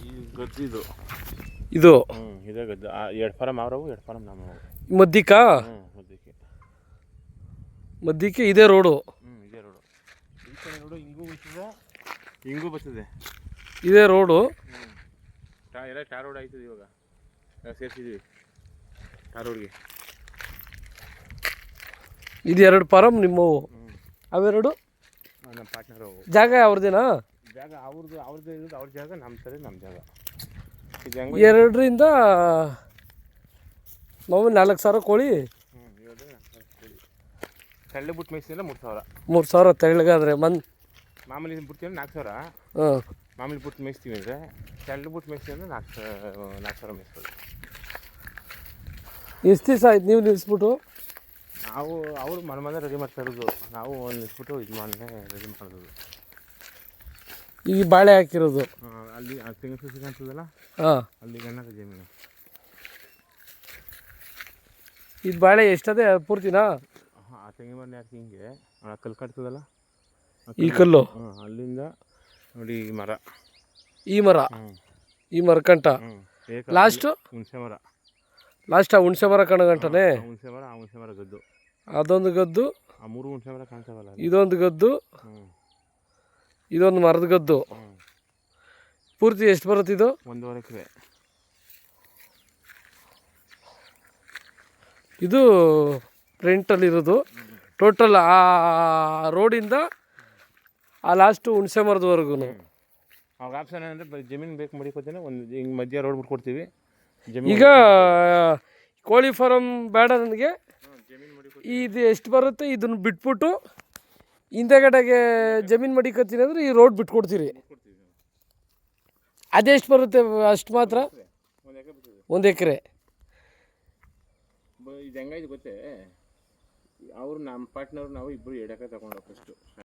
ಈ ಗದ್ದು ಇದು ಇದು ಇದೇ ಗದ್ದು 2 ಫಾರಮ್ ಅವ್ರವು 2 ಫಾರಮ್ ನಮ್ಮ ಮದ್ದಿಕಾ ಮದ್ದಿಕೆ ಇದೇ ರೋಡು ಇದೇ ರೋಡು ಈ ಕಡೆ ರೋಡು ಹಿಂಗೂ ಬರ್ತದೆ ಇದೇ ರೋಡು ಎಲ್ಲ ಟಾರ್ ರೋಡ್ ಆಯ್ತದೆ ಇವಾಗ ಸೇರಿಸಿದ್ವಿ ಟಾರ್ ರೋಡ್ಗೆ ಇದು 2 ಫಾರಮ್ ನಿಮ್ಮವು ಅವೆರಡು ನಮ್ಮ ಪಾರ್ಟ್ನರ್ ಅವು ಜಾಗ ಅವ್ರದ್ದೇನಾ ಜಾಗ ಅವ್ರದ್ದು ಇರೋದು ಅವ್ರ ಜಾಗ ನಮ್ಮ ಜಾಗ ಇದು 2ರಿಂದ ಮಾಮೂಲಿ 4,000 ಕೋಳಿ ತೆಳ್ಳೆ ಬಿಟ್ಟು ಮೇಯಿಸಿದ್ರೆ 3,000 3,000 ತೆಳ್ಳಗಾದ್ರೆ ಮಾಮೂಲಿ ಬಿಡ್ತೀವಿ 4,000 ಮಾಮೂಲಿ ಬಿಟ್ಟು ಮೇಯಿಸ್ತೀವಿ ಅಂದರೆ ತೆಳ್ಳೆ ಬಿಟ್ಟು ಮೇಯಿಸ್ತೀವಿ ಅಂದರೆ 4,000 ಮೇಯಿಸ್ಬೋದು. ಎಷ್ಟು ದಿವಸ ಆಯ್ತು ನೀವು ನಿಲ್ಲಿಸ್ಬಿಟ್ಟು? ನಾವು ಅವರು ಮನೆ ರೆಡಿ ಮಾಡ್ತಾ ಇರೋದು, ನಾವು ನಿಲ್ಲಿಸ್ಬಿಟ್ಟು ಇದು ಮನೆ ರೆಡಿ ಮಾಡೋದು. ಈ ಬಾಳೆ ಹಾಕಿರೋದು ಅಲ್ಲಿ ತೆಂಗಿನ ಸಸಿ ಕಾಣ್ತದಲ್ಲ ಅಲ್ಲಿ ಗಣ್ಣ ಜಮೀನು. ಇದು ಬಾಳೆ ಎಷ್ಟದೇ ಪೂರ್ತಿನಾ? ಆ ತೆಂಗಿನ ಮನೆ ಹಾಕಿ ಹಿಂಗೆ ಕಲ್ಲು ಕಾಣ್ತದಲ್ಲ ಈ ಕಲ್ಲು ಅಲ್ಲಿಂದ ನೋಡಿ ಈ ಮರ ಕಂಟ ಲಾಸ್ಟು ಹುಣಸೆ ಮರ ಹುಣಸೆ ಮರ ಕಣಗಂಟನೆ ಹುಣಸೆ ಮರ ಗದ್ದು ಅದೊಂದು ಗದ್ದು ಆ 3 ಹುಣಸೆ ಮರ ಕಾಣ್ತಾವಲ್ಲ ಇದೊಂದು ಗದ್ದು ಇದೊಂದು ಮರದ ಗದ್ದು. ಪೂರ್ತಿ ಎಷ್ಟು ಬರುತ್ತೆ ಇದು? 1.5 ಎಕರೆ. ಇದು ಫ್ರಂಟಲ್ಲಿರೋದು ಟೋಟಲ್ ಆ ರೋಡಿಂದ ಆ ಲಾಸ್ಟು ಹುಣಸೆ ಮರದವರೆಗೂ. ಅವಾಗ ಆಪ್ಷನ್ ಏನಂದರೆ ಜಮೀನು ಬೇಕು ಮಾಡಿಕೊಡ್ತೀನಿ, ಒಂದು ಹಿಂಗೆ ಮಧ್ಯ ರೋಡ್ ಬಿಟ್ಕೊಡ್ತೀವಿ. ಈಗ ಕೋಳಿ ಫಾರಮ್ ಬೇಡ ನನಗೆ, ಇದು ಎಷ್ಟು ಬರುತ್ತೆ ಇದನ್ನು ಬಿಟ್ಬಿಟ್ಟು ಹಿಂದೆಗಡೆಗೆ ಜಮೀನು ಮಡಿಕೊತೀನಿ ಅಂದರೆ ಈ ರೋಡ್ ಬಿಟ್ಕೊಡ್ತೀರಿ. ಅದೆಷ್ಟು ಬರುತ್ತೆ ಅಷ್ಟು ಮಾತ್ರ? 1 ಎಕರೆ. ಇದು ಹೆಂಗಾಯ್ತು ಗೊತ್ತೇ, ಅವರು ನಮ್ಮ ಪಾರ್ಟ್ನರ್ ನಾವು ಇಬ್ಬರು 2 ಎಕರೆ ತಗೊಂಡು ಫಸ್ಟು